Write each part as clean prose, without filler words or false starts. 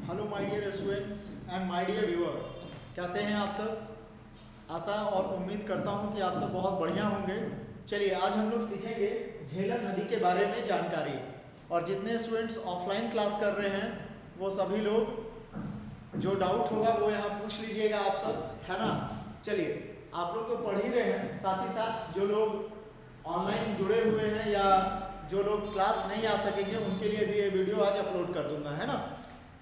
Hello my dear students and my dear viewer, कैसे हैं आप सब। आशा और उम्मीद करता हूं कि आप सब बहुत बढ़िया होंगे। चलिए आज हम लोग सीखेंगे झेलम नदी के बारे में जानकारी। और जितने स्टूडेंट्स ऑफलाइन क्लास कर रहे हैं वो सभी लोग जो डाउट होगा वो यहाँ पूछ लीजिएगा आप सब, है ना। चलिए आप लोग तो पढ़ ही रहे हैं, साथ ही साथ जो लोग ऑनलाइन जुड़े हुए हैं या जो लोग क्लास नहीं आ सकेंगे उनके लिए भी ये वीडियो आज अपलोड कर दूंगा, है ना।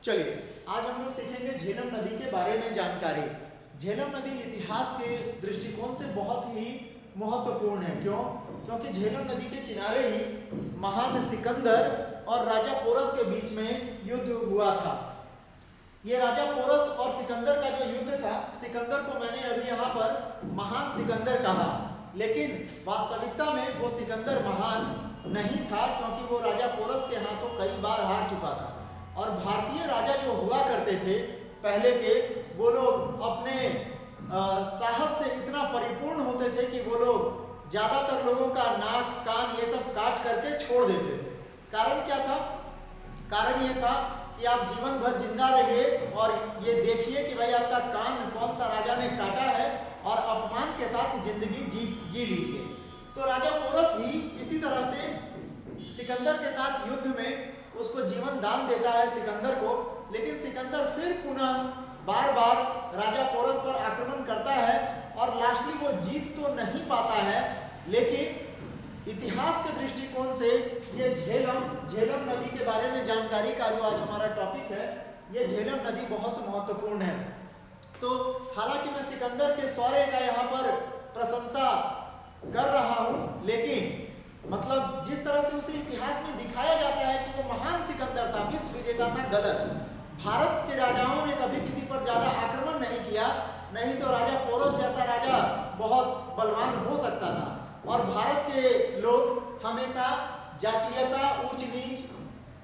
चलिए आज हम लोग सीखेंगे झेलम नदी के बारे में जानकारी। झेलम नदी इतिहास के दृष्टिकोण से बहुत ही महत्वपूर्ण है। क्यों? क्योंकि झेलम नदी के किनारे ही महान सिकंदर और राजा पोरस के बीच में युद्ध हुआ था। ये राजा पोरस और सिकंदर का जो युद्ध था, सिकंदर को मैंने अभी यहाँ पर महान सिकंदर कहा, लेकिन वास्तविकता में वो सिकंदर महान नहीं था, क्योंकि वो राजा पोरस के हाथों कई बार हार चुका था। और भारतीय राजा जो हुआ करते थे पहले के, वो लोग अपने साहस से इतना परिपूर्ण होते थे कि वो लोग ज्यादातर लोगों का नाक कान ये सब काट करके छोड़ देते थे। कारण क्या था? कारण ये था कि आप जीवन भर जिंदा रहिए और ये देखिए कि भाई आपका कान कौन सा राजा ने काटा है और अपमान के साथ जिंदगी जी लीजिए। तो राजा पोरस भी इसी तरह से सिकंदर के साथ युद्ध में उसको जीवन दान देता है सिकंदर को, लेकिन सिकंदर फिर पुनः बार बार राजा पोरस पर आक्रमण करता है और लास्टली वो जीत तो नहीं पाता है। लेकिन इतिहास के दृष्टिकोण से ये झेलम नदी के बारे में जानकारी का जो आज हमारा टॉपिक है, ये झेलम नदी बहुत महत्वपूर्ण है। तो हालांकि मैं सिकंदर के शौर्य का यहाँ पर प्रशंसा कर रहा हूँ, लेकिन मतलब जिस तरह से उसे इतिहास में दिखाया जाता है कि वो महान सिकंदर था, विश्व विजेता था, गलत। भारत के राजाओं ने कभी किसी पर ज्यादा आक्रमण नहीं किया, नहीं तो राजा पोरस जैसा राजा बहुत बलवान हो सकता था। और भारत के लोग हमेशा जातीयता, ऊंच नीच,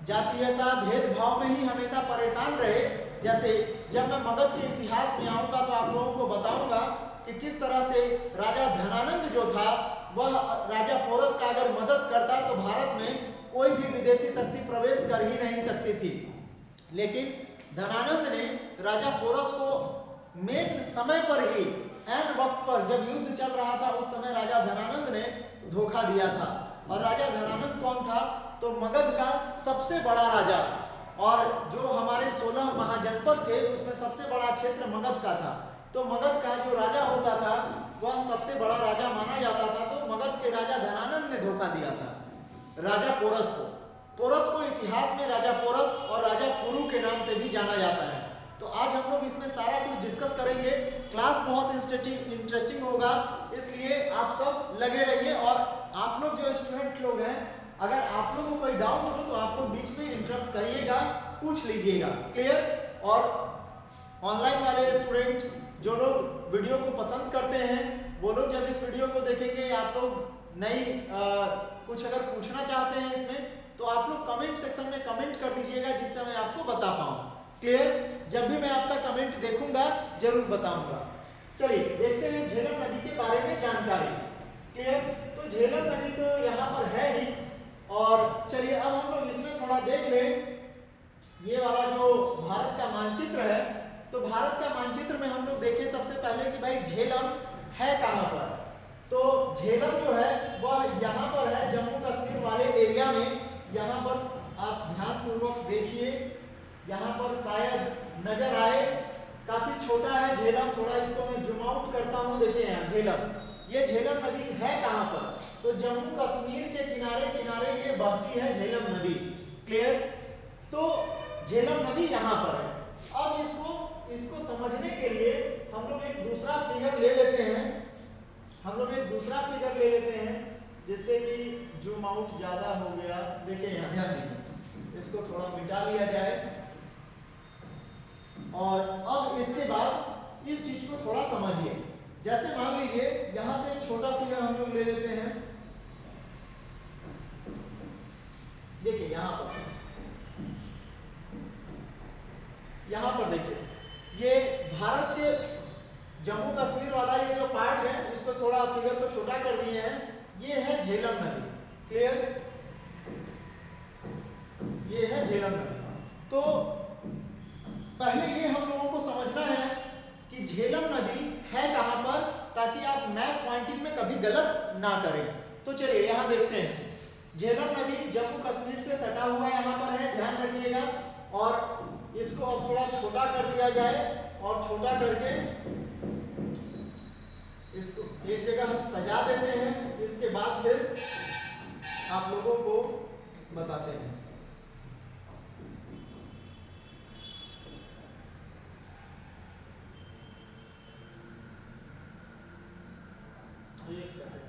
जातीयता, भेदभाव में ही हमेशा परेशान रहे। जैसे जब मैं मगध के इतिहास में आऊंगा तो आप लोगों को बताऊंगा कि किस तरह से राजा धनानंद जो था वह राजा पोरस का अगर मदद करता तो भारत में कोई भी विदेशी शक्ति प्रवेश कर ही नहीं सकती थी। लेकिन धनानंद ने राजा पोरस को मेन समय पर ही, ऐन वक्त पर जब युद्ध चल रहा था, उस समय राजा धनानंद ने धोखा दिया था। और राजा धनानंद कौन था? तो मगध का सबसे बड़ा राजा, और जो हमारे 16 महाजनपद थे उसमें सबसे बड़ा क्षेत्र मगध का था। तो मगध का जो राजा होता था वह सबसे बड़ा राजा माना जाता था। तो मगध के राजा धनानंद ने धोखा दिया था राजा पोरस को। पोरस को इतिहास में राजा पोरस और राजा पुरु के नाम से भी जाना जाता है। तो आज हम लोग इसमें सारा कुछ डिस्कस करेंगे। क्लास बहुत इंटरेस्टिंग होगा, इसलिए आप सब लगे रहिए। और आप लोग जो स्टूडेंट लोग हैं, अगर आप लोगों को कोई डाउट हो तो आप लोग बीच में इंटरप्ट करिएगा, पूछ लीजिएगा। क्लियर? और ऑनलाइन वाले स्टूडेंट जो लोग वीडियो को पसंद करते हैं वो लोग जब इस वीडियो को देखेंगे, आप लोग नई कुछ अगर पूछना चाहते हैं इसमें, तो आप लोग कमेंट सेक्शन में कमेंट कर दीजिएगा, जिससे मैं आपको बता पाऊँ। क्लियर? जब भी मैं आपका कमेंट देखूंगा जरूर बताऊंगा। चलिए देखते हैं झेलम नदी के बारे में जानकारी। क्लियर? तो झेलम नदी तो यहाँ पर है ही। और चलिए अब हम लोग इसमें थोड़ा देख लें, ये वाला जो भारत का मानचित्र है, तो भारत का मानचित्र में हम लोग देखें सबसे पहले कि भाई झेलम है कहाँ पर। तो झेलम जो है वह यहाँ पर है, जम्मू कश्मीर वाले एरिया में। यहाँ पर आप ध्यान पूर्वक देखिए, यहाँ पर शायद नजर आए, काफी छोटा है झेलम। थोड़ा इसको मैं जूम आउट करता हूँ, देखिए यहाँ झेलम, ये झेलम नदी है कहाँ पर? तो जम्मू कश्मीर के किनारे किनारे ये बहती है झेलम नदी। क्लियर? तो झेलम नदी यहाँ पर है। अब इसको समझने के लिए हम लोग एक दूसरा फिगर ले लेते हैं, जिससे कि जूम आउट ज्यादा हो गया। देखिए यहाँ ध्यान दीजिए, इसको थोड़ा मिटा लिया जाए। और अब इसके बाद इस चीज को थोड़ा समझिए। जैसे मान लीजिए यहां से एक छोटा फिगर हम लोग ले लेते हैं। देखिए यहां पर देखिए, ये भारत के जम्मू कश्मीर वाला ये जो पार्ट है, इसको थोड़ा फिगर को छोटा कर दिए हैं। ये है झेलम नदी। क्लियर? ये है झेलम नदी। तो झेलम नदी है कहां पर, ताकि आप मैप पॉइंटिंग में कभी गलत ना करें। तो चलिए यहां देखते हैं, झेलम नदी जम्मू कश्मीर से सटा हुआ यहां पर है, ध्यान रखिएगा। और इसको अब थोड़ा छोटा कर दिया जाए और छोटा करके इसको एक जगह सजा देते हैं। इसके बाद फिर आप लोगों को बताते हैं। एक सेकंड,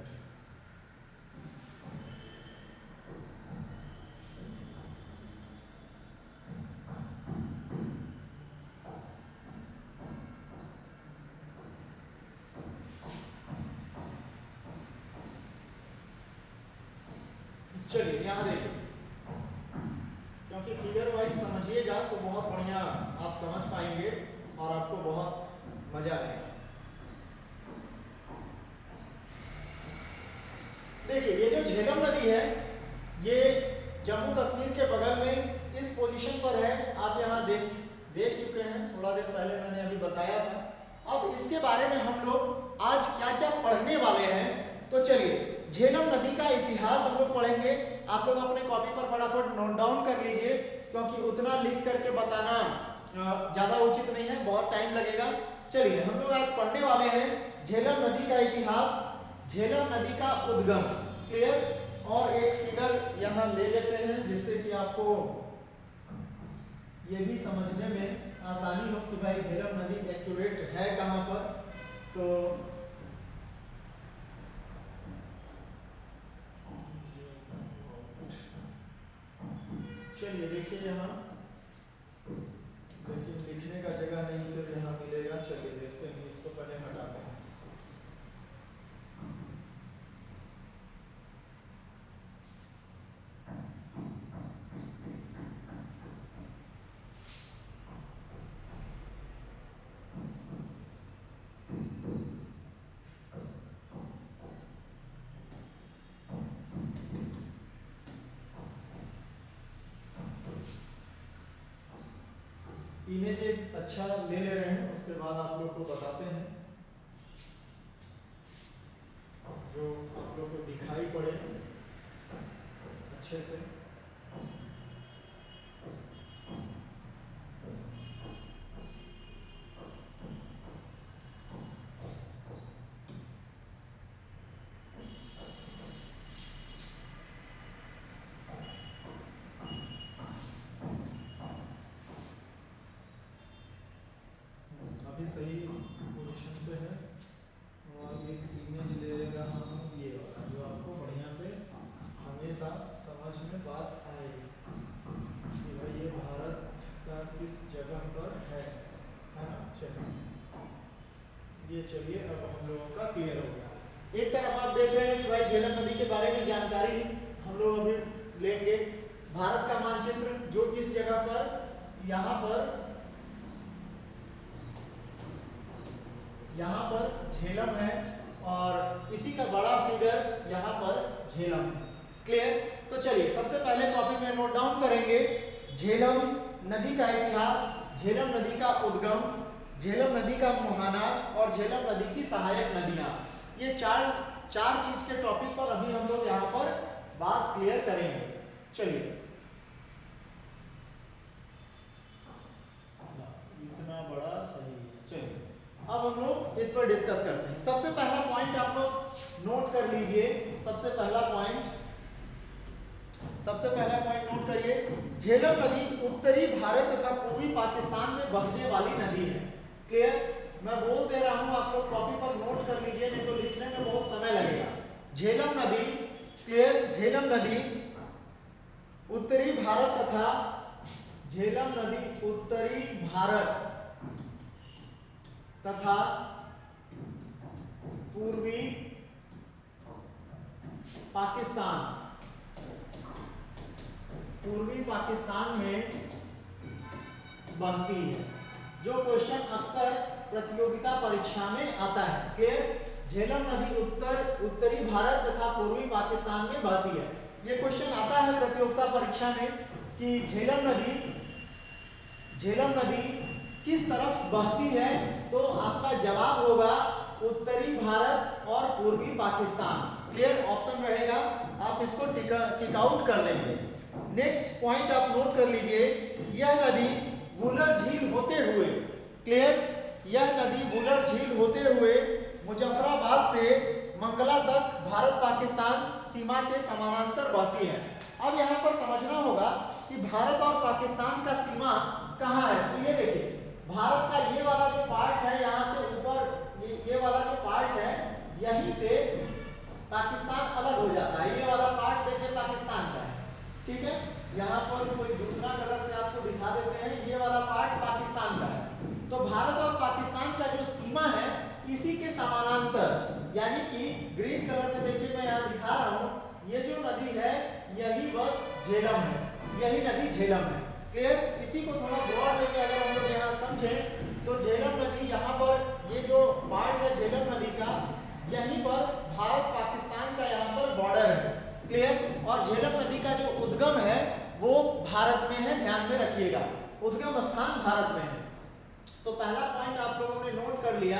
चलिए यहाँ देखिए, क्योंकि फिगर वाइज समझिएगा तो बहुत बढ़िया आप समझ पाएंगे और आपको बहुत मजा आएगा। देखिए ये जो झेलम नदी है ये जम्मू कश्मीर के बगल में इस पोजीशन पर है। आप यहाँ देख चुके हैं, थोड़ा देर पहले मैंने अभी बताया था। अब इसके बारे में हम लोग आज क्या क्या पढ़ने वाले हैं, तो चलिए झेलम नदी का इतिहास हम लोग पढ़ेंगे। आप लोग अपने कॉपी पर फटाफट नोट डाउन कर लीजिए, क्योंकि उतना लिख करके बताना ज़्यादा उचित नहीं है, बहुत टाइम लगेगा। चलिए हम लोग आज पढ़ने वाले हैं झेलम नदी का इतिहास, झेलम नदी का उद्गम। क्लियर? और एक फिगर यहाँ ले लेते हैं जिससे कि आपको ये भी समझने में आसानी हो कि भाई झेलम नदी एक्यूरेट है कहाँ पर। तो चलिए देखिए यहाँ, लेकिन लिखने का जगह नहीं फिर यहाँ मिलेगा। चलिए देखते हैं, इसको पहले हटाते हैं। इमेज एक अच्छा ले रहे हैं, उसके बाद आप लोग को बताते हैं जो आप लोग को दिखाई पड़े अच्छे से। अभी सही पोजीशन पे है और एक इमेज ले रहा हूँ ये वाला, जो आपको बढ़िया से हमेशा समझ में बात आएगी कि भाई ये भारत का किस जगह पर है ना। चलिए ये, चलिए अब हम लोगों का क्लियर हो गया। एक तरफ आप देख रहे हैं कि भाई झेलम नदी के बारे में जानकारी हम लोग अभी लेंगे। भारत का मानचित्र जो इस जगह पर, यहाँ पर झेलम है और इसी का बड़ा फिगर यहाँ पर झेलम है। क्लियर? तो चलिए सबसे पहले कॉपी में नोट डाउन करेंगे झेलम नदी का इतिहास, झेलम नदी का उद्गम, झेलम नदी का मुहाना और झेलम नदी की सहायक नदियां। ये चार चीज के टॉपिक पर अभी हम लोग यहाँ पर बात क्लियर करेंगे। चलिए इतना बड़ा सही है। चलिए अब हम लोग इस पर डिस्कस करते हैं। सबसे पहला पॉइंट आप लोग नोट कर लीजिए। सबसे पहला पॉइंट नोट करिए, झेलम नदी उत्तरी भारत तथा पूर्वी पाकिस्तान में बहने वाली नदी है। क्लियर? मैं बोल दे रहा हूं, आप लोग कॉपी पर नोट कर लीजिए, नहीं तो लिखने में बहुत समय लगेगा। झेलम नदी, क्लियर, झेलम नदी उत्तरी भारत तथा झेलम नदी उत्तरी भारत तथा पूर्वी पाकिस्तान में बहती है। जो क्वेश्चन अक्सर प्रतियोगिता परीक्षा में आता है। क्लियर? झेलम नदी उत्तरी भारत तथा पूर्वी पाकिस्तान में बहती है। ये क्वेश्चन आता है प्रतियोगिता परीक्षा में कि झेलम नदी किस तरफ बहती है, तो आपका जवाब होगा उत्तरी भारत और पूर्वी पाकिस्तान। क्लियर ऑप्शन रहेगा, आप इसको टिक आउट कर देंगे। नेक्स्ट पॉइंट आप नोट कर लीजिए, यह नदी वुलर झील होते हुए, क्लियर, यह नदी वुलर झील होते हुए मुजफ्फराबाद से मंगला तक भारत पाकिस्तान सीमा के समानांतर बहती है। अब यहाँ पर समझना होगा कि भारत और पाकिस्तान का सीमा कहाँ है। तो ये देखिए, भारत का ये वाला जो पार्ट है, यहाँ से ऊपर ये वाला जो पार्ट है, यहीं से पाकिस्तान अलग हो जाता है। ये वाला पार्ट देखिए पाकिस्तान का है, ठीक है। यहाँ पर कोई दूसरा कलर से आपको दिखा देते हैं, ये वाला पार्ट पाकिस्तान का है। तो भारत और पाकिस्तान का जो सीमा है, इसी के समानांतर, यानी कि ग्रीन कलर से देखिए मैं यहाँ दिखा रहा हूँ, ये जो नदी है यही बस झेलम है, यही नदी झेलम है। क्लियर, इसी को थोड़ा ब्रॉड वे में अगर हम लोग यहाँ समझें तो झेलम नदी, यहाँ पर ये जो पार्ट है झेलम नदी का, यहीं पर भारत पाकिस्तान का यहाँ पर बॉर्डर है। क्लियर, और झेलम नदी का जो उद्गम है वो भारत में है, ध्यान में रखिएगा, उद्गम स्थान भारत में है। तो पहला पॉइंट आप लोगों ने नोट कर लिया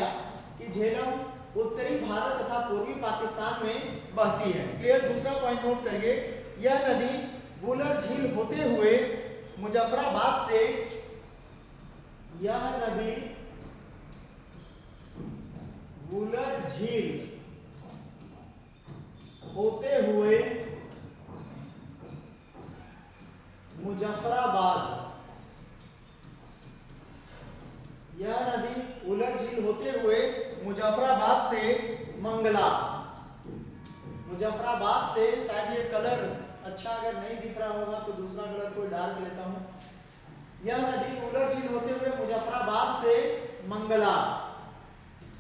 कि झेलम उत्तरी भारत तथा पूर्वी पाकिस्तान में बहती है। क्लियर, दूसरा पॉइंट नोट करिए, यह नदी वुलर झील होते हुए मुजफ्फराबाद से, यह नदी वुलर झील होते हुए मुजफ्फराबाद, यह नदी वुलर झील होते हुए मुजफ्फराबाद से मंगला, मुजफ्फराबाद से, शायद ये कलर अच्छा अगर नहीं दिख रहा होगा तो दूसरा कलर कोई डाल के लेता हूं। यह नदी वुलर झील होते हुए मुजफ्फराबाद से मंगला,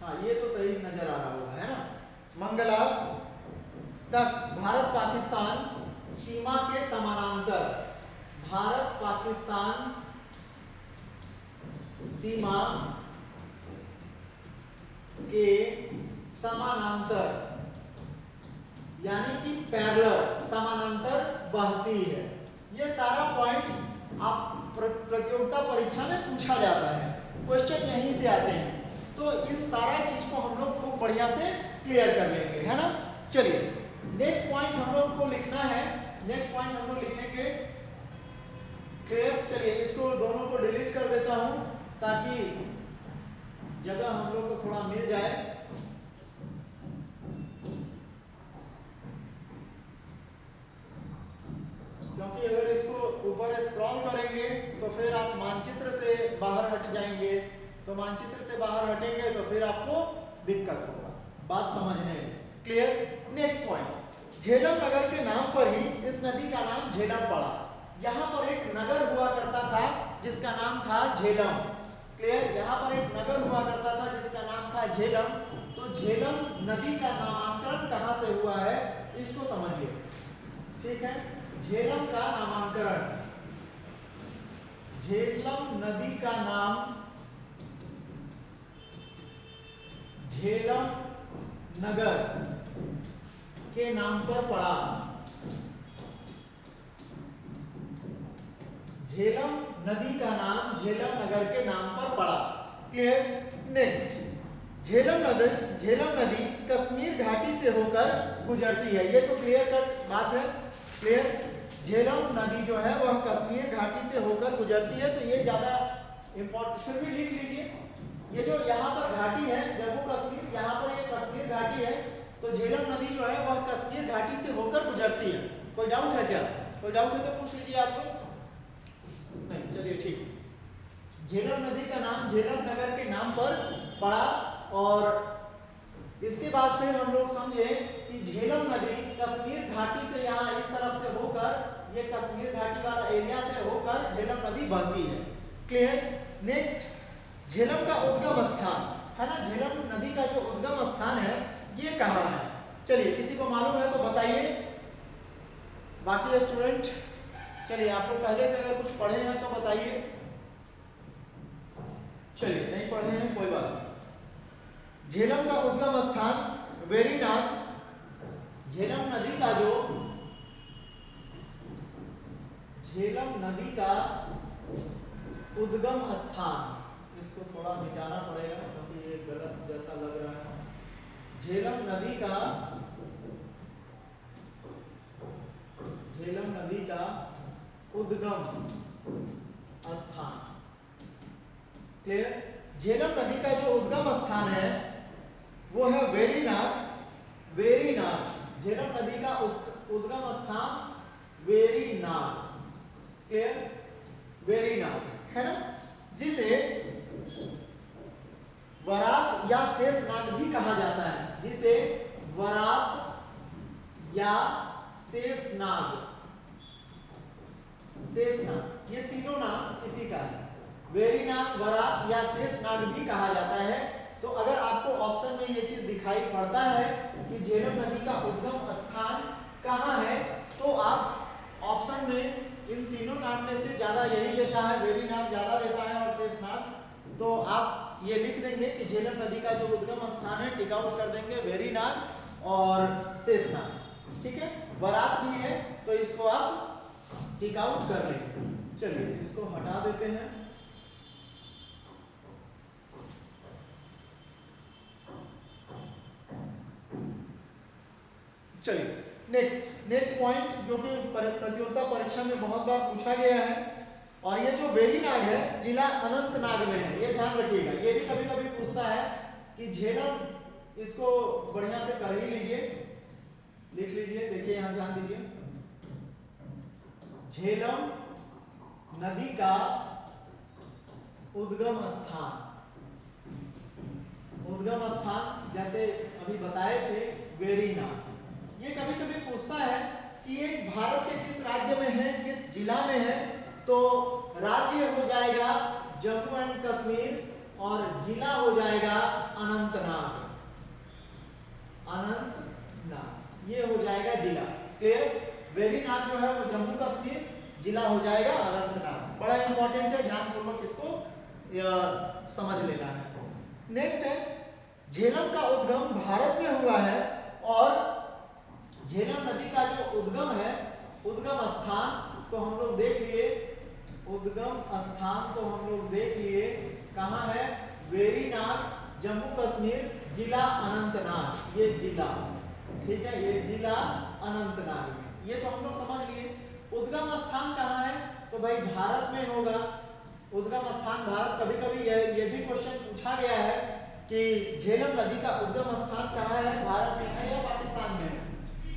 हाँ ये तो सही नजर आ रहा होगा, है ना, मंगला तक भारत पाकिस्तान सीमा के समानांतर, भारत पाकिस्तान सीमा के समानांतर, यानी कि पैरेलल, समानांतर बहती है। ये सारा पॉइंट्स आप प्रतियोगिता परीक्षा में पूछा जाता है, क्वेश्चन यहीं से आते हैं। तो इन सारा चीज को हम लोग खूब बढ़िया से क्लियर कर लेंगे, है ना। चलिए नेक्स्ट पॉइंट हम लोग को लिखना है, नेक्स्ट पॉइंट हम लोग लिखेंगे, क्लियर। चलिए इसको दोनों को डिलीट कर देता हूं ताकि जगह हम लोग को थोड़ा मिल जाए। क्योंकि अगर इसको ऊपर स्क्रॉल करेंगे तो फिर आप मानचित्र से बाहर हट जाएंगे, तो मानचित्र से बाहर हटेंगे तो फिर आपको दिक्कत होगा बात समझने में। क्लियर, नेक्स्ट पॉइंट, झेलम नगर के नाम पर ही इस नदी का नाम झेलम पड़ा। यहाँ पर एक नगर हुआ करता था जिसका नाम था झेलम। क्लियर, यहाँ पर एक नगर हुआ करता था जिसका नाम था झेलम। तो झेलम नदी का नामांकन कहाँ से हुआ है इसको समझिए, ठीक है। झेलम का नामांकन, झेलम नदी का नाम झेलम नगर के नाम पर पड़ा। झेलम नदी का नाम झेलम नगर के नाम पर पड़ा। क्लियर, नेक्स्ट, झेलम नदी कश्मीर घाटी से होकर गुजरती है। ये तो क्लियर कट बात है। क्लियर, झेलम नदी जो है वह कश्मीर घाटी से होकर गुजरती है। तो ये ज्यादा इंपॉर्टेंट, फिर भी लिख लीजिए, ये जो यहाँ पर घाटी है जम्मू कश्मीर, यहाँ पर ये कश्मीर घाटी है। तो झेलम नदी जो है वह कश्मीर घाटी से होकर गुजरती है। कोई डाउट है क्या? कोई डाउट है तो पूछ लीजिए आप लोग। नहीं, चलिए ठीक। झेलम नदी का नाम झेलम नगर के नाम पर पड़ा। और इसके बाद फिर हम लोग समझे कि झेलम नदी कश्मीर घाटी से यहाँ इस तरफ से होकर, ये कश्मीर घाटी वाला एरिया से होकर झेलम नदी बहती है। क्लियर, नेक्स्ट, झेलम का उद्गम स्थान है ना, झेलम नदी का जो उद्गम स्थान है ये कहाँ है? चलिए किसी को मालूम है तो बताइए, बाकी स्टूडेंट। चलिए आप लोग पहले से अगर कुछ पढ़े हैं तो बताइए। चलिए नहीं पढ़े हैं कोई बात नहीं। झेलम का उद्गम स्थान वेरीनाग, झेलम नदी का जो झेलम नदी का उद्गम स्थान, इसको थोड़ा मिटाना पड़ेगा क्योंकि ये गलत जैसा लग रहा है। झेलम नदी का उद्गम स्थान। क्लियर? झेलम नदी का जो उद्गम स्थान है वो है वेरीनाग। झेलम नदी का उद्गम स्थान वेरीनाग। क्लियर? वेरीनाग है ना, जिसे वरात या शेषनाग भी कहा जाता है। जिसे वरात या शेषनाग ये तीनों नाम इसी का है। वेरीनाग, वरात या शेषनाग भी कहा जाता है। तो अगर आपको ऑप्शन में ये चीज दिखाई पड़ता है कि झेलम नदी का उद्गम स्थान कहाँ है, तो आप ऑप्शन में इन तीनों नाम में से ज्यादा यही देता है, वेरीनाग ज्यादा देता है और शेषनाग, तो आप ये लिख देंगे कि झेलम नदी का जो उद्गम स्थान है टिक आउट कर देंगे वेरीनाग और शेषनाग। ठीक है, वरात भी है तो इसको आप टिक आउट कर लेंगे। चलिए इसको हटा देते हैं। चलिए नेक्स्ट पॉइंट जो कि प्रतियोगिता परीक्षा में बहुत बार पूछा गया है, और ये जो वेरीनाग है जिला अनंतनाग में है, ये ध्यान रखिएगा। ये भी कभी कभी पूछता है कि झेलम, इसको बढ़िया से कर ही लीजिए, लिख लीजिए। देखिए यहां ध्यान दीजिए, झेलम नदी का उद्गम स्थान जैसे अभी बताए थे वेरीनाग। ये कभी कभी पूछता है कि ये भारत के किस राज्य में है, किस जिला में है, तो राज्य हो जाएगा जम्मू एंड कश्मीर और जिला हो जाएगा अनंतनाग। ये हो जाएगा जिला। क्लियर? वेरीनाग जो है वो जम्मू कश्मीर, जिला हो जाएगा अनंतनाग। बड़ा इंपॉर्टेंट है, ध्यानपूर्वक इसको समझ लेना है। नेक्स्ट है, झेलम का उद्गम भारत में हुआ है, और झेलम नदी का जो उद्गम है, उद्गम स्थान तो हम लोग देख लिए, कहाँ है? वेरीनाग, जम्मू कश्मीर, जिला अनंतनाग। ये जिला, ठीक है, ये जिला अनंतनाग में, ये तो हम लोग समझ लिए। उद्गम स्थान कहाँ है? तो भाई भारत में होगा उद्गम स्थान, भारत। कभी कभी ये भी क्वेश्चन पूछा गया है कि झेलम नदी का उद्गम स्थान कहाँ है, भारत में है या पाकिस्तान में है?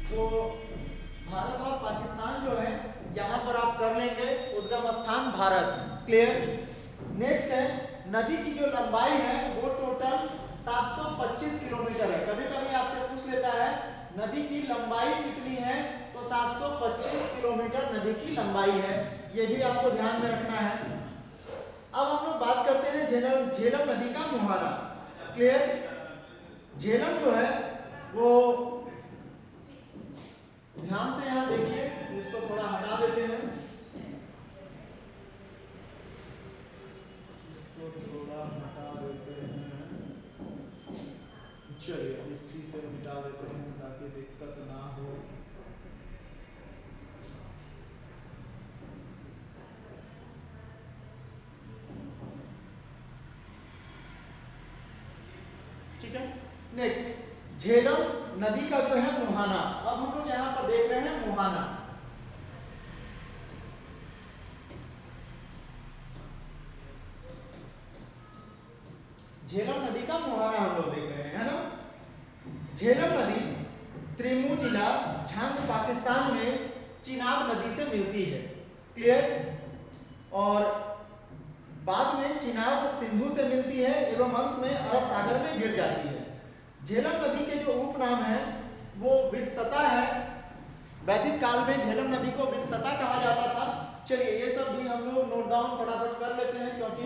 तो भारत और पाकिस्तान जो है यहाँ पर आप कर लेंगे उद्गम स्थान भारत। क्लियर? नेक्स्ट है, नदी की जो लंबाई है वो टोटल 725 किलोमीटर है। कभी कभी आपसे पूछ लेता है नदी की लंबाई कितनी है, तो 725 किलोमीटर नदी की लंबाई है, ये भी आपको ध्यान में रखना है। अब हम लोग बात करते हैं झेलम नदी का मुहाना। क्लियर? झेलम जो है वो, ध्यान से यहां देखिए, इसको थोड़ा हटा देते हैं, चलिए इसी से मिटा देते हैं ताकि दिक्कत ना हो। ठीक है, नेक्स्ट, झेलम नदी का जो है मुहाना। अब हम लोग यहां पर देख रहे हैं मुहाना। झेलम नदी का मुहाना हम लोग देख रहे हैं, है ना। झेलम नदी त्रिमू जिला झांग पाकिस्तान में चिनाब नदी से मिलती है। क्लियर? और बाद में चिनाब सिंधु से मिलती है एवं अंत में अरब सागर में गिर जाती है। झेलम नदी के जो उपनाम है वो वित्सता है। वैदिक काल में झेलम नदी को वित्सता कहा जाता था। चलिए ये सब भी हम लोग नोट डाउन फटाफट कर लेते हैं, क्योंकि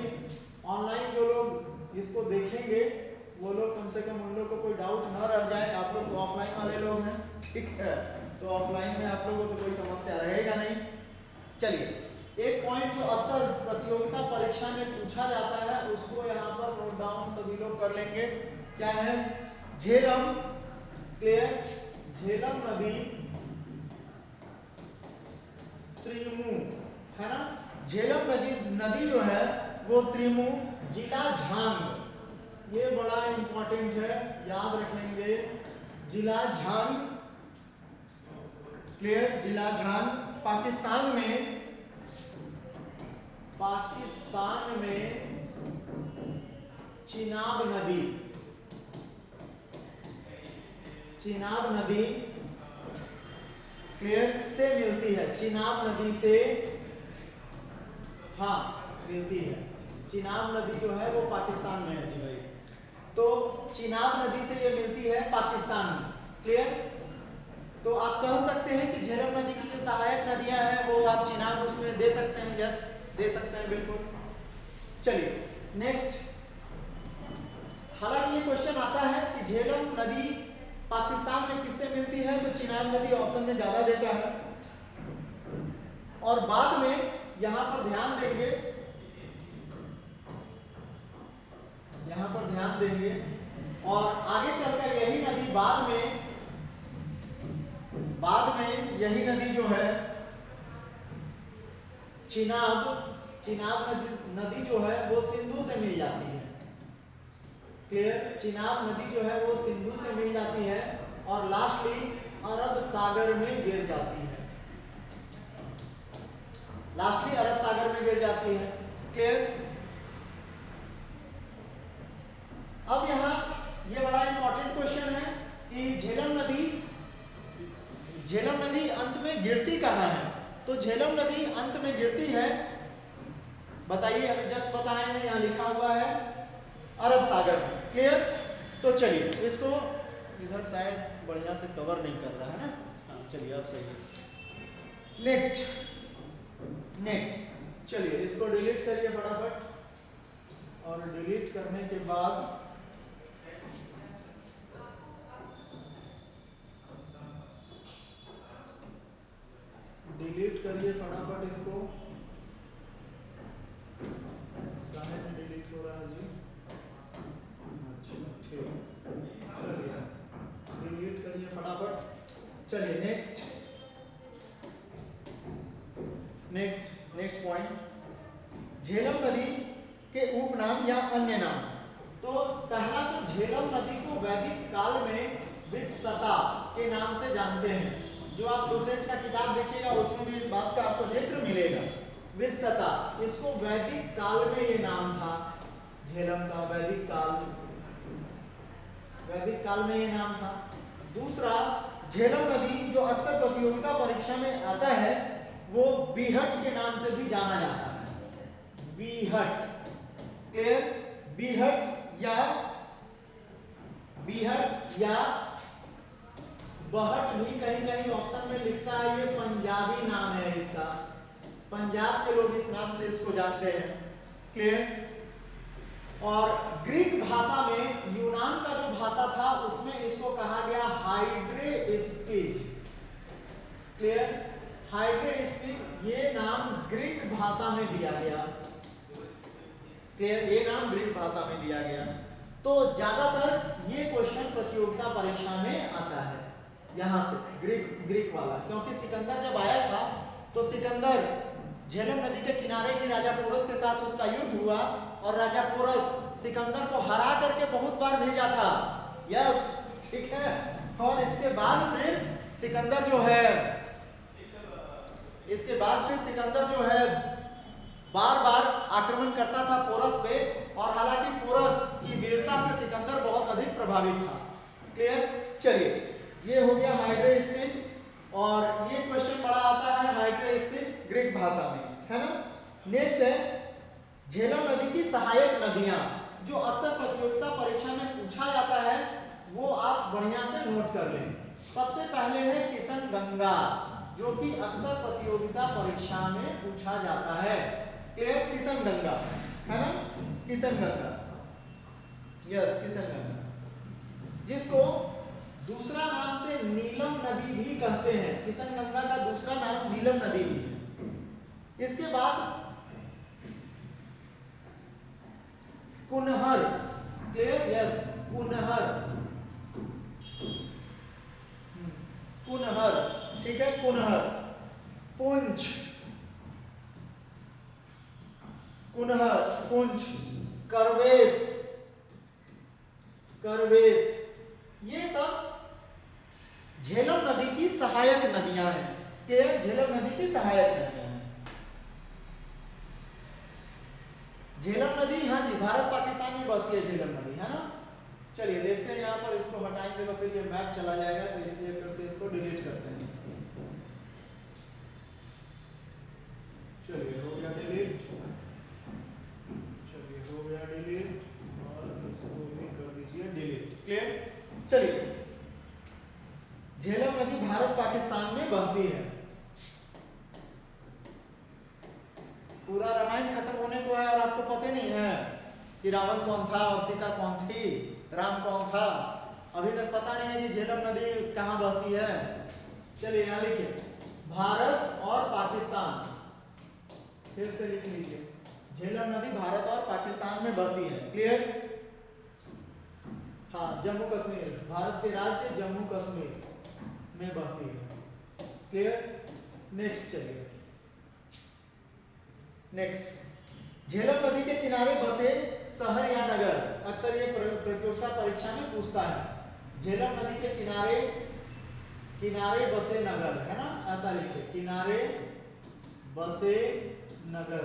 ऑनलाइन जो लोग इसको देखेंगे वो लोग कम से कम उन लोग को कोई डाउट ना रह जाए। आप लोग तो ऑफलाइन वाले लोग हैं, ठीक है, तो ऑफलाइन में आप लोगों को कोई समस्या रहेगा नहीं। चलिए एक पॉइंट जो अक्सर प्रतियोगिता परीक्षा में पूछा जाता है उसको यहाँ पर नोट डाउन सभी लोग कर लेंगे। क्या है? झेलम। क्लियर? झेलम नदी त्रिमू, है ना। झेलम नदी जो है वो त्रिमु। जिला झांग, ये बड़ा इंपॉर्टेंट है, याद रखेंगे। जिला झांग, क्लियर। जिला झांग पाकिस्तान में, पाकिस्तान में चिनाब नदी, चिनाब नदी क्लियर से मिलती है। चिनाब नदी से, हाँ मिलती है। चिनाब नदी जो है वो पाकिस्तान में है जी भाई। तो चिनाब नदी से ये मिलती है पाकिस्तान में, क्लियर। तो आप कह सकते हैं कि झेलम नदी की जो सहायक नदियां हैं वो आप चिनाब उसमें दे सकते हैं। यस, दे सकते हैं बिल्कुल। चलिए नेक्स्ट। हालांकि ये क्वेश्चन आता है कि झेलम नदी पाकिस्तान में किससे मिलती है, तो चिनाब नदी ऑप्शन में ज्यादा देता है। और बाद में यहां पर ध्यान देंगे, यहां पर ध्यान देंगे, और आगे चलकर यही नदी बाद में यही नदी जो है चिनाब नदी जो है वो सिंधु से मिल जाती है, क्लियर। चिनाब नदी जो है वो सिंधु से मिल जाती है और लास्टली अरब सागर में गिर जाती है, लास्टली अरब सागर में गिर जाती है, क्लियर। अब यहाँ ये बड़ा इंपॉर्टेंट क्वेश्चन है कि झेलम नदी अंत में गिरती कहाँ है। तो झेलम नदी अंत में गिरती है, बताइए, अभी जस्ट बताए हैं, यहाँ लिखा हुआ है अरब सागर में, क्लियर। तो चलिए इसको इधर साइड बढ़िया से कवर नहीं कर रहा है ना, हाँ चलिए अब सही है। नेक्स्ट चलिए इसको डिलीट करिए फटाफट, और डिलीट करने के बाद डिलीट करिए फटाफट इसको। कहाँ पे डिलीट हो रहा है जी? अच्छा ठीक, चलिए डिलीट करिए फटाफट। चलिए नेक्स्ट पॉइंट, झेलम नदी के उपनाम या अन्य नाम। तो पहला तो झेलम नदी को वैदिक काल में वित्सता के नाम से जानते हैं। जो आप लुसेंट का किताब देखिएगा उसमें भी इस बात का आपको जिक्र मिलेगा, वित्सता। इसको वैदिक काल में ये नाम था, झेलम का वैदिक काल में ये नाम था। दूसरा, झेलम नदी जो अक्सर प्रतियोगिता परीक्षा में आता है वो बीहट के नाम से भी जाना जाता है, बीहट, क्लियर। बीहट या बहट भी कहीं कहीं ऑप्शन में लिखता है, ये पंजाबी नाम है इसका, पंजाब के लोग इस नाम से इसको जानते हैं, क्लियर। और ग्रीक भाषा में, यूनान का जो भाषा था उसमें इसको कहा गया हाइड्रेस्पिज, क्लियर। हाइड्रेस्पिज ये नाम ग्रीक भाषा में दिया गया, क्लियर, ये नाम ग्रीक भाषा में दिया गया। तो ज्यादातर ये क्वेश्चन प्रतियोगिता परीक्षा में आता है यहां से, ग्रीक वाला, क्योंकि सिकंदर जब आया था तो सिकंदर झेलम नदी के किनारे ही राजा पोरस के साथ उसका युद्ध हुआ, और राजा पोरस सिकंदर को हरा करके बहुत बार भेजा था, यस, ठीक है। और इसके बाद फिर सिकंदर जो है बार बार आक्रमण करता था पोरस पे, और हालांकि पोरस की वीरता से सिकंदर बहुत अधिक प्रभावित था, क्लियर। चलिए ये हो गया हाइड्रेस्पिज, और ये क्वेश्चन बड़ा आता है हाइड्रेस्पिज ग्रीक भाषा में, है ना। नेक्स्ट है झेलम नदी की सहायक नदियां, जो अक्सर प्रतियोगिता परीक्षा में पूछा जाता है, वो आप बढ़िया से नोट कर लें। सबसे पहले है किशन गंगा, जो कि अक्सर प्रतियोगिता परीक्षा में पूछा जाता है, क्लियर। किशन गंगा, है ना, किशन गंगा, यस, किशन गंगा, जिसको दूसरा नाम से नीलम नदी भी कहते हैं। किशन गंगा का दूसरा नाम नीलम नदी भी है। इसके बाद कुनहर, क्लियर, यस, कुनहर, ठीक है, कुनहर, पुंछ, करवेश, करवेश, ये सब झेलम नदी की सहायक नदियां हैं। ये झेलम नदी की सहायक नदियां हैं। झेलम नदी, हाँ जी, भारत पाकिस्तान में बहती है झेलम नदी, है ना। चलिए देखते हैं, यहाँ पर इसको हटाएंगे तो फिर ये मैप चला जाएगा, तो इसलिए फिर से इसको डिलीट करते हैं। चलिए हो गया डिलीट, चलिए हो गया डिलीट, और इसको भी कर दीजिए डिलीट। क्लियर। चलिए, झेलम नदी भारत पाकिस्तान में बहती है। पूरा रामायण खत्म होने को है और आपको पता नहीं है कि रावण कौन था और सीता कौन थी, राम कौन था, अभी तक पता नहीं है कि झेलम नदी कहाँ बहती है। चलिए यहाँ लिखिए, भारत और पाकिस्तान, फिर से लिख लीजिए, झेलम नदी भारत और पाकिस्तान में बहती है। क्लियर। हाँ, जम्मू कश्मीर, भारत के राज्य जम्मू कश्मीर में बहती है। क्लियर। नेक्स्ट चलिए, नेक्स्ट, झेलम नदी के किनारे बसे शहर या नगर, अक्सर ये प्रतियोगिता परीक्षा में पूछता है। झेलम नदी के किनारे, किनारे बसे नगर, है ना, ऐसा लिखे, किनारे बसे नगर।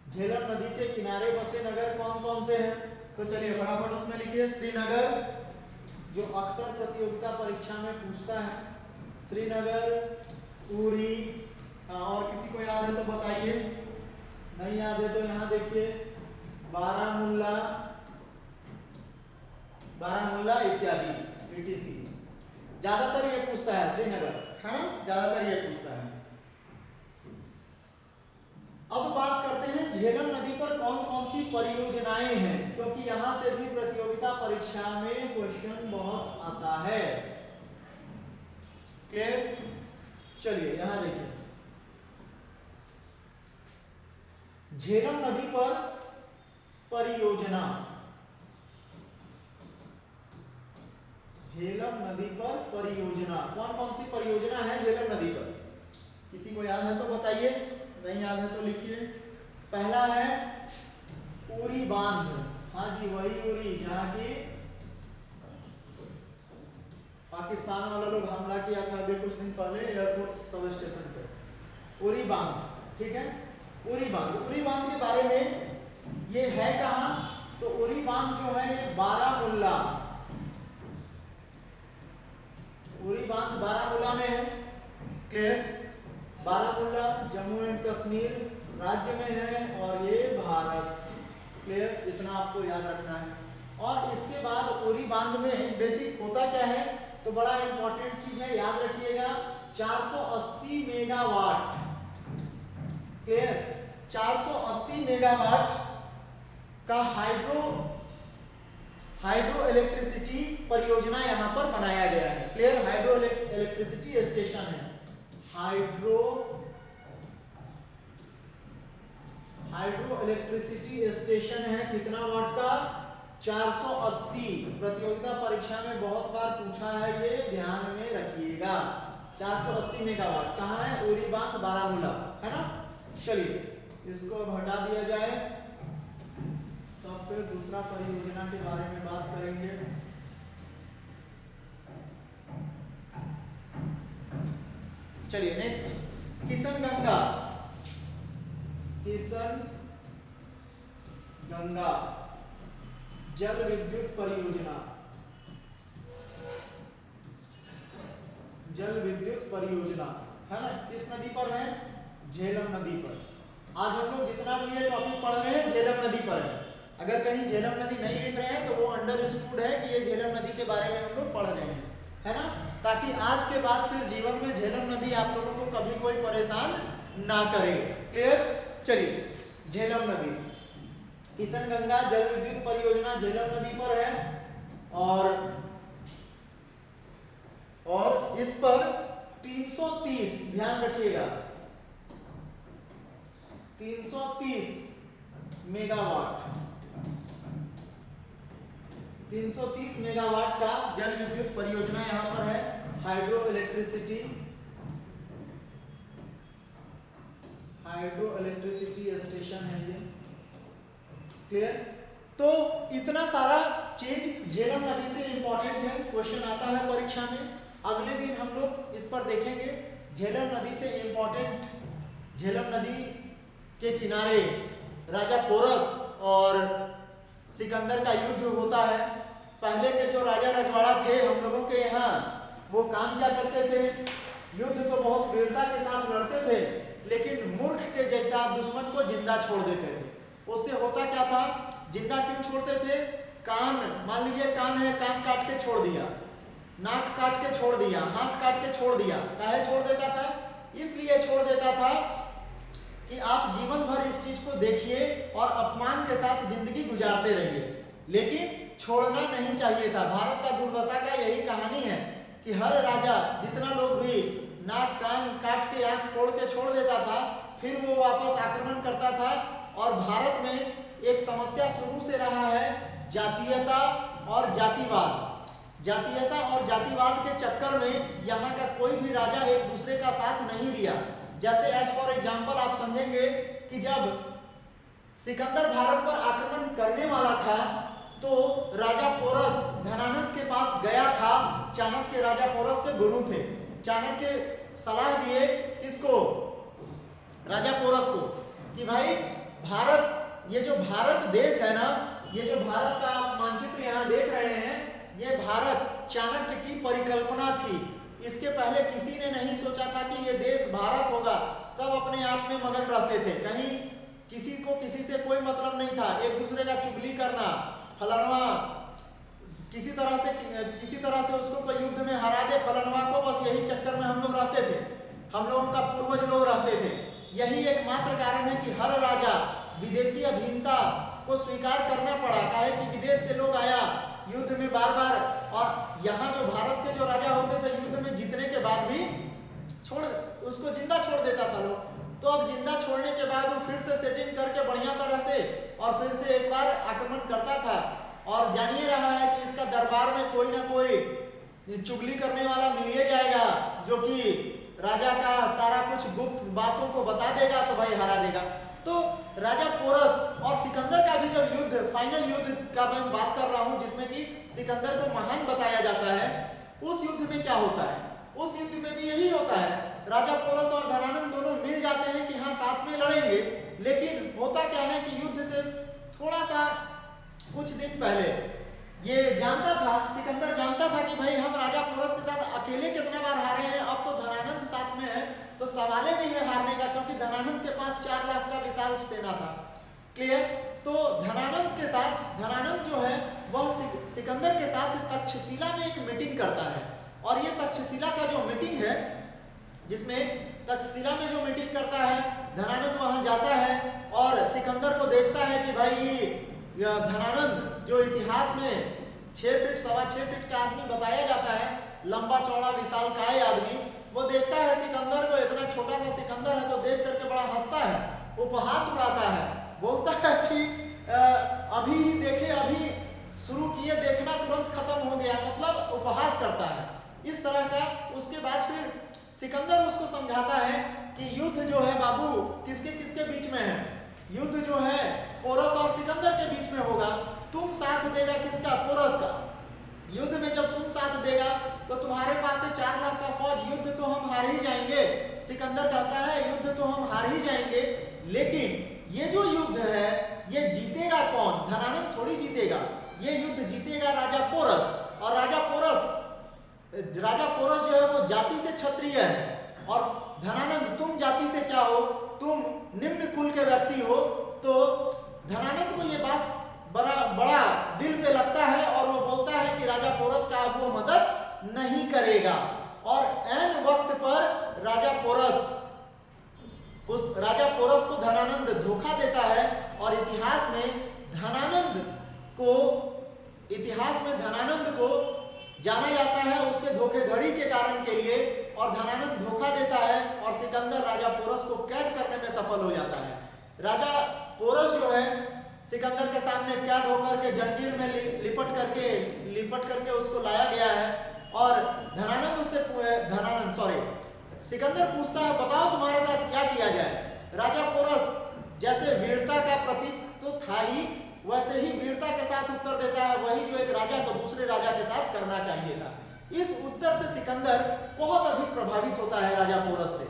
झेलम नदी के किनारे बसे नगर कौन कौन से हैं, तो चलिए फटाफट उसमें लिखिए। श्रीनगर, जो अक्सर प्रतियोगिता परीक्षा में पूछता है, श्रीनगर, उरी, और किसी को याद है तो बताइए, नहीं याद है तो यहाँ देखिए, बारामुल्ला, बारामुल्ला इत्यादि, etc। ज्यादातर ये पूछता है श्रीनगर, है ना, ज्यादातर ये पूछता है। अब बात करते हैं झेलम नदी पर कौन कौन सी परियोजनाएं हैं, क्योंकि यहां से भी प्रतियोगिता परीक्षा में क्वेश्चन बहुत आता है। क्लियर। चलिए यहां देखिए, झेलम नदी पर परियोजना, झेलम नदी पर परियोजना, कौन कौन सी परियोजना है झेलम नदी पर, किसी को याद है तो बताइए, नहीं याद है तो लिखिए। पहला है उरी बांध, हाँ जी वही उरी, जहां की पाकिस्तान वाले लोग हमला किया था अभी कुछ दिन पहले एयरफोर्स सब स्टेशन पे, उरी बांध। ठीक है, उरी बांध, उरी बांध के बारे में, ये है कहाँ, तो उरी बांध जो है ये बारामुल्ला, उरी बांध बारामुल्ला में है। क्लियर। बारामुल्ला जम्मू एंड कश्मीर राज्य में है और ये भारत। क्लियर, इतना आपको याद रखना है। और इसके बाद उरी बांध में बेसिक होता क्या है, तो बड़ा इंपॉर्टेंट चीज है, याद रखिएगा, 480 मेगावाट। क्लियर, 480 मेगावाट का हाइड्रो इलेक्ट्रिसिटी परियोजना यहां पर बनाया गया है। क्लियर, हाइड्रो इलेक्ट्रिसिटी स्टेशन है, हाइड्रो इलेक्ट्रिसिटी स्टेशन है, कितना वाट का, 480। प्रतियोगिता परीक्षा में बहुत बार पूछा है, ये ध्यान में रखिएगा, 480 मेगावाट कहाँ है, उरी बांध बारामूला, है ना। चलिए इसको अब हटा दिया जाए, तो फिर दूसरा परियोजना के बारे में बात करेंगे। चलिए नेक्स्ट, किशन गंगा, किशन गंगा जल विद्युत परियोजना, जल विद्युत परियोजना, है ना, किस नदी पर है, झेलम नदी पर। आज हम लोग जितना भी ये टॉपिक पढ़ रहे हैं झेलम नदी पर है। अगर कहीं झेलम नदी नहीं लिख रहे हैं तो वो अंडरस्टूड है कि ये झेलम नदी के बारे में हम लोग पढ़ रहे हैं, है ना, ताकि आज के बाद फिर जीवन में झेलम नदी आप लोगों को कभी कोई परेशान ना करे। क्लियर। चलिए, झेलम नदी, किशन गंगा जल विद्युत परियोजना झेलम नदी पर है, और इस पर 330, ध्यान रखिएगा, 330 मेगावाट, 330 मेगावाट का जल विद्युत परियोजना यहां पर है, हाइड्रो इलेक्ट्रिसिटी स्टेशन है ये। क्लियर। तो इतना सारा चीज झेलम नदी से इंपॉर्टेंट है, क्वेश्चन आता है परीक्षा में। अगले दिन हम लोग इस पर देखेंगे। झेलम नदी से इंपॉर्टेंट, झेलम नदी के किनारे राजा पोरस और सिकंदर का युद्ध होता है। पहले के जो राजा रजवाड़ा थे हम लोगों के यहाँ, वो काम क्या करते थे, युद्ध तो बहुत वीरता के साथ लड़ते थे, लेकिन मूर्ख के जैसा दुश्मन को जिंदा छोड़ देते थे। उससे होता क्या था, जिंदा क्यों छोड़ते थे, कान, मान लीजिए कान है, कान काट के छोड़ दिया, नाक काट के छोड़ दिया, हाथ काट के छोड़ दिया। काहे छोड़ देता था, इसलिए छोड़ देता था कि आप जीवन भर इस चीज को देखिए और अपमान के साथ जिंदगी गुजारते रहिए, लेकिन छोड़ना नहीं चाहिए था। भारत का दुर्दशा का यही कहानी है कि हर राजा, जितना लोग भी नाक कान काट के आंख फोड़ के छोड़ देता था, फिर वो वापस आक्रमण करता था। और भारत में एक समस्या शुरू से रहा है, जातीयता और जातिवाद। जातीयता और जातिवाद के चक्कर में यहाँ का कोई भी राजा एक दूसरे का साथ नहीं दिया। जैसे एज फॉर एग्जाम्पल आप समझेंगे कि जब सिकंदर भारत पर आक्रमण करने वाला था, तो राजा पोरस धनानंद के पास गया था। चाणक्य राजा पोरस के गुरु थे। चाणक्य सलाह दिए किसको, राजा पोरस को, कि भाई भारत, ये जो भारत देश है ना, ये जो भारत का आप मानचित्र यहाँ देख रहे हैं, ये भारत चाणक्य की परिकल्पना थी। इसके पहले किसी ने नहीं सोचा था कि ये देश भारत होगा। सब अपने आप में मगन रहते थे, कहीं किसी को किसी से कोई मतलब नहीं था। एक दूसरे का चुगली करना, फलनवा किसी तरह से उसको कोई युद्ध में हरा दे फलनवा को, बस यही चक्कर में हम लोग रहते थे, हम लोगों का पूर्वज लोग रहते थे। यही एकमात्र कारण है कि हर राजा विदेशी अधीनता को स्वीकार करना पड़ा। काहे कि विदेश से लोग आया युद्ध में बार बार, और यहाँ जो भारत के जो राजा होते थे युद्ध में जीतने के बाद भी उसको जिंदा छोड़ देता था लोग। तो अब जिंदा छोड़ने के बाद वो फिर से सेटिंग करके बढ़िया तरह से और फिर से एक बार आक्रमण करता था। और जानिए रहा है कि इसका दरबार में कोई ना कोई चुगली करने वाला मिल ही जाएगा, जो कि राजा का सारा कुछ गुप्त बातों को बता देगा, तो भाई हरा देगा। तो राजा पोरस और सिकंदर का भी जब युद्ध, फाइनल युद्ध का मैं बात कर रहा हूं, जिसमें कि सिकंदर को महान बताया जाता है, उस युद्ध में क्या होता है, उस युद्ध में भी यही होता है। राजा पोरस और धनानंद दोनों मिल जाते हैं कि हाँ साथ में लड़ेंगे, लेकिन होता क्या है कि युद्ध से थोड़ा सा कुछ दिन पहले ये जानता था, सिकंदर जानता था कि भाई हम राजा पोरस के साथ अकेले कितना बार हारे हैं, अब तो धनानंद साथ में है तो सवाल ही नहीं है हारने का, क्योंकि धनानंद के पास 4 लाख का विशाल सेना था। क्लियर। तो धनानंद के साथ, धनानंद जो है वह सिकंदर के साथ तक्षशिला में एक मीटिंग करता है। और ये तक्षशिला का जो मीटिंग है, जिसमें तक्षशिला में जो मीटिंग करता है, धनानंद वहां जाता है और सिकंदर को देखता है कि भाई धनानंद जो इतिहास में 6 फीट 6.25 फीट का आदमी बताया जाता है, लंबा चौड़ा विशाल काय आदमी, वो देखता है सिकंदर को, इतना छोटा सा सिकंदर है, तो देख करके बड़ा हंसता है, उपहास उड़ाता है, बोलता है कि अभी देखे, अभी शुरू किए देखना तुरंत खत्म हो गया, मतलब उपहास करता है इस तरह का। उसके बाद फिर सिकंदर उसको समझाता है कि युद्ध जो है बाबू किसके किसके बीच में है, युद्ध जो है पोरस और सिकंदर के बीच में होगा। तुम साथ देगा किसका, पोरस का। युद्ध में जब तुम साथ देगा तो तुम्हारे पास से 4 लाख का फौज, युद्ध तो हम हार ही जाएंगे। सिकंदर कहता है युद्ध तो हम हार ही जाएंगे, लेकिन ये जो युद्ध है ये जीतेगा कौन, धनानंद थोड़ी जीतेगा, ये युद्ध जीतेगा राजा पोरस। और राजा पोरस जो है वो जाति से क्षत्रिय है, और धनानंद तुम जाति से क्या हो, तुम निम्न कुल के व्यक्ति हो। तो धनानंद को ये बात बड़ा दिल पे लगता है और वो बोलता है कि राजा पोरस का अब वो मदद नहीं करेगा। और ऐन वक्त पर राजा पोरस को धनानंद धोखा देता है, और इतिहास में धनानंद को जाना जाता है उसके धोखेधड़ी के कारण के लिए। और धनानंद धोखा देता है और सिकंदर राजा पोरस को कैद करने में सफल हो जाता है। राजा पोरस जो है सिकंदर के सामने कैद होकर के जंजीर में लिपट करके उसको लाया गया है। और सिकंदर पूछता है बताओ तुम्हारे साथ क्या किया जाए। राजा पोरस जैसे वीरता का प्रतीक तो था ही, वैसे ही वीरता के साथ उत्तर देता है, वही जो एक राजा को दूसरे राजा के साथ करना चाहिए था। इस उत्तर से सिकंदर बहुत अधिक प्रभावित होता है राजा पोरस से।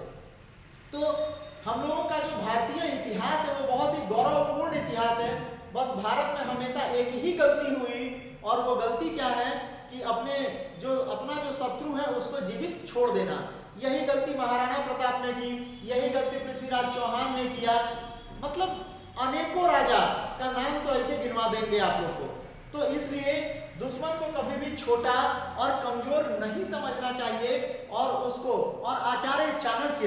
तो हम लोगों का जो भारतीय इतिहास है वो बहुत ही गौरवपूर्ण इतिहास है। बस भारत में हमेशा एक ही गलती हुई, और वो गलती क्या है कि अपना जो शत्रु है उसको जीवित छोड़ देना। यही गलती महाराणा प्रताप ने की, यही गलती पृथ्वीराज चौहान ने किया। मतलब अनेकों राजा का नाम तो ऐसे गिनवा देंगे आप लोग को। तो इसलिए दुश्मन को कभी भी छोटा और कमजोर नहीं समझना चाहिए। और आचार्य चाणक्य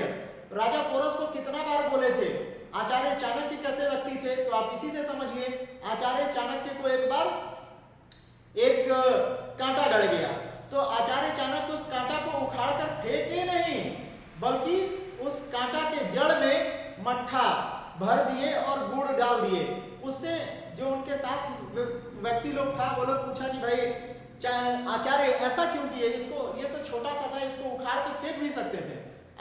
राजा पोरस को कितना बार बोले थे। आचार्य चाणक्य कैसे व्यक्ति थे तो आप इसी से समझिए। आचार्य चाणक्य को एक बार एक कांटा गड़ गया, तो आचार्य चाणक्य उस कांटा को उखाड़कर फेंके नहीं, बल्कि उस कांटा के जड़ में मट्ठा भर दिए और गुड़ डाल दिए। उससे जो उनके साथ व्यक्ति लोग था वो लोग पूछा कि भाई आचार्य ऐसा क्यों किए, इसको ये तो छोटा सा था, इसको उखाड़ के फेंक भी सकते थे।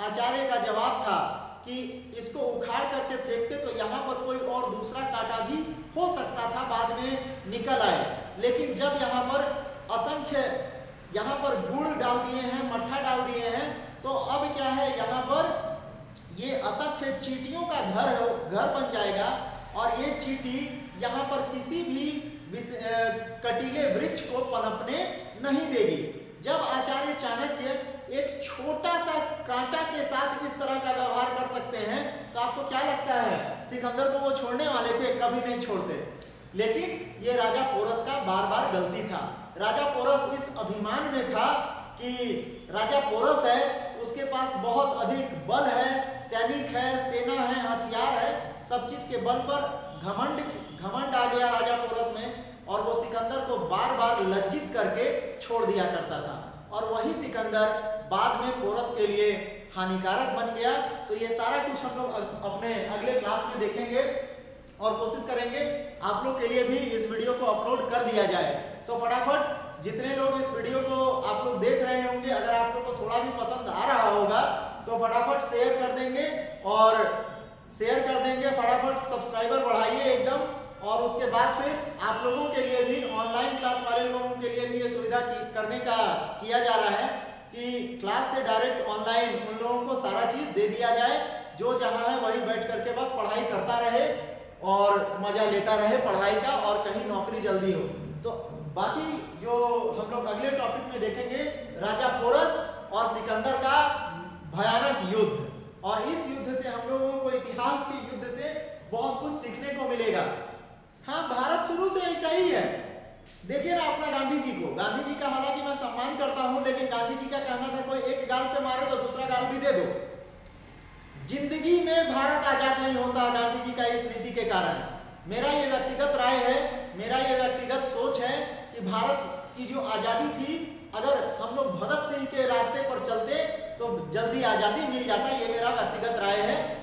आचार्य का जवाब था कि इसको उखाड़ करके फेंकते तो यहाँ पर कोई और दूसरा कांटा भी हो सकता था, बाद में निकल आए। लेकिन जब यहाँ पर असंख्य यहाँ पर गुड़ डाल दिए हैं, मट्ठा डाल दिए हैं, तो अब क्या है, यहाँ पर ये असंख्य चींटियों का घर बन जाएगा। और ये चींटी यहाँ पर किसी भी कटीले वृक्ष को पनपने नहीं देगी। जब आचार्य चाणक्य एक छोटा सा कांटा के साथ इस तरह का व्यवहार कर सकते हैं, तो आपको क्या लगता है सिकंदर को वो छोड़ने वाले थे? कभी नहीं छोड़ते। लेकिन ये राजा पोरस का बार बार गलती था। राजा पोरस इस अभिमान में था कि राजा पोरस है, उसके पास बहुत अधिक बल है, सैनिक है, सेना है, हथियार है, सब चीज के बल पर घमंड आ गया राजा पोरस में, और वो सिकंदर को बार बार लज्जित करके छोड़ दिया करता था। और वही सिकंदर बाद में पोरस के लिए हानिकारक बन गया। तो ये सारा कुछ हम लोग अपने अगले क्लास में देखेंगे और कोशिश करेंगे आप लोग के लिए भी इस वीडियो को अपलोड कर दिया जाए। तो फटाफट जितने लोग इस वीडियो को आप लोग देख रहे होंगे, अगर आप लोग को थोड़ा भी पसंद आ रहा होगा तो फटाफट शेयर कर देंगे, फटाफट सब्सक्राइबर बढ़ाइए एकदम। और उसके बाद फिर आप लोगों के लिए भी, ऑनलाइन क्लास वाले लोगों के लिए भी ये सुविधा करने का किया जा रहा है कि क्लास से डायरेक्ट ऑनलाइन उन लोगों को सारा चीज दे दिया जाए, जो जहाँ है वहीं बैठ करके बस पढ़ाई करता रहे और मजा लेता रहे पढ़ाई का, और कहीं नौकरी जल्दी हो। तो बाकी जो हम लोग अगले टॉपिक में देखेंगे, राजा पोरस और सिकंदर का भयानक युद्ध, और इस युद्ध से हम लोगों को, इतिहास के युद्ध से बहुत कुछ सीखने को मिलेगा। हाँ, भारत शुरू से ऐसा ही है। देखिए ना अपना गांधी जी को, गांधी जी का हालांकि मैं सम्मान करता हूं, लेकिन गांधी जी का कहना था कोई एक गाल पे मारे तो दूसरा गाल भी दे दो। जिंदगी में भारत आजाद नहीं होता गांधी जी का इस नीति के कारण। मेरा ये व्यक्तिगत राय है, मेरा ये व्यक्तिगत सोच है कि भारत की जो आजादी थी, अगर हम लोग भगत सिंह के रास्ते पर चलते तो जल्दी आजादी मिल जाता। ये मेरा व्यक्तिगत राय है।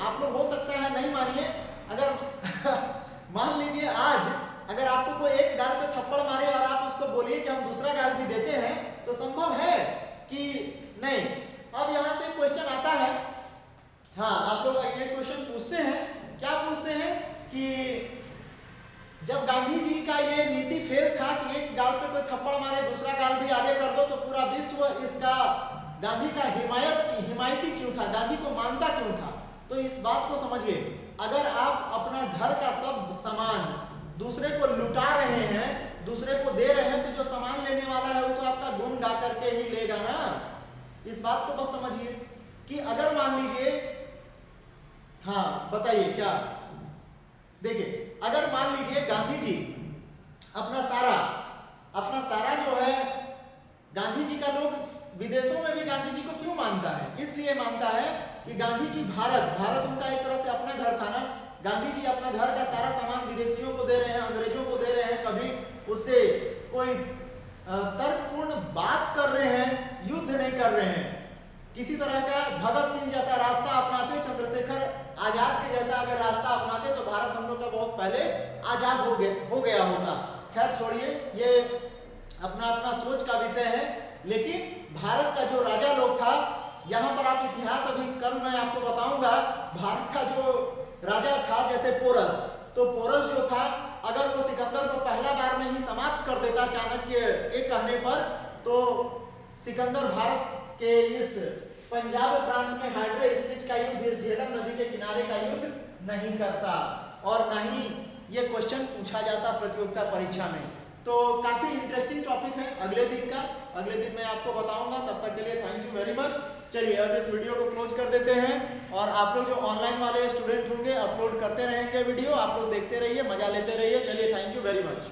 आप लोग हो सकता है नहीं मानिए। अगर मान लीजिए आज अगर आपको कोई एक गाल पे थप्पड़ मारे और आप उसको बोलिए कि हम दूसरा गाल भी देते हैं, तो संभव है कि नहीं। अब यहाँ से क्वेश्चन आता है, हाँ आप लोग ये क्वेश्चन पूछते हैं, क्या पूछते हैं कि जब गांधी जी का ये नीति फेल था कि एक गाल पे कोई थप्पड़ मारे दूसरा गाल भी आगे कर दो, तो पूरा विश्व इसका गांधी का हिमायती क्यों था, गांधी को मानता क्यों था? तो इस बात को समझिए, अगर आप अपना घर का सब सामान दूसरे को लुटा रहे हैं, दूसरे को दे रहे हैं, तो जो सामान लेने वाला है वो तो आपका गुण गा करके ही लेगा ना। इस बात को बस समझिए कि अगर मान लीजिए, हाँ बताइए क्या, देखिए अगर मान लीजिए गांधी जी अपना सारा जो है, गांधी जी का लोग विदेशों में भी गांधी जी को क्यों मानता है? इसलिए मानता है कि गांधी जी भारत उनका एक तरह से अपना घर था ना। गांधी जी अपना घर का सारा सामान विदेशियों को दे रहे हैं, अंग्रेजों को दे रहे हैं, कभी उससे कोई तर्कपूर्ण बात कर रहे हैं, युद्ध नहीं कर रहे हैं। किसी तरह का भगत सिंह जैसा रास्ता अपनाते, चंद्रशेखर आजाद के जैसा अगर रास्ता अपनाते, तो भारत हम लोग का बहुत पहले आजाद हो गया होता। खैर छोड़िए, ये अपना सोच का विषय है। लेकिन भारत का जो राजा लोग था, यहाँ पर आप इतिहास अभी कल मैं आपको बताऊंगा, भारत का जो राजा था जैसे पोरस, तो पोरस जो था, अगर वो सिकंदर को पहला बार में ही समाप्त कर देता चाणक्य के कहने पर, तो सिकंदर भारत के इस पंजाब प्रांत में हाइड्रा स्पीच का युद्ध, इस झेलम नदी के किनारे का युद्ध नहीं करता और ना ही ये क्वेश्चन पूछा जाता प्रतियोगिता परीक्षा में। तो काफ़ी इंटरेस्टिंग टॉपिक है अगले दिन मैं आपको बताऊंगा। तब तक के लिए थैंक यू वेरी मच। चलिए अब इस वीडियो को क्लोज कर देते हैं और आप लोग जो ऑनलाइन वाले स्टूडेंट होंगे अपलोड करते रहेंगे वीडियो, आप लोग देखते रहिए, मजा लेते रहिए। चलिए थैंक यू वेरी मच।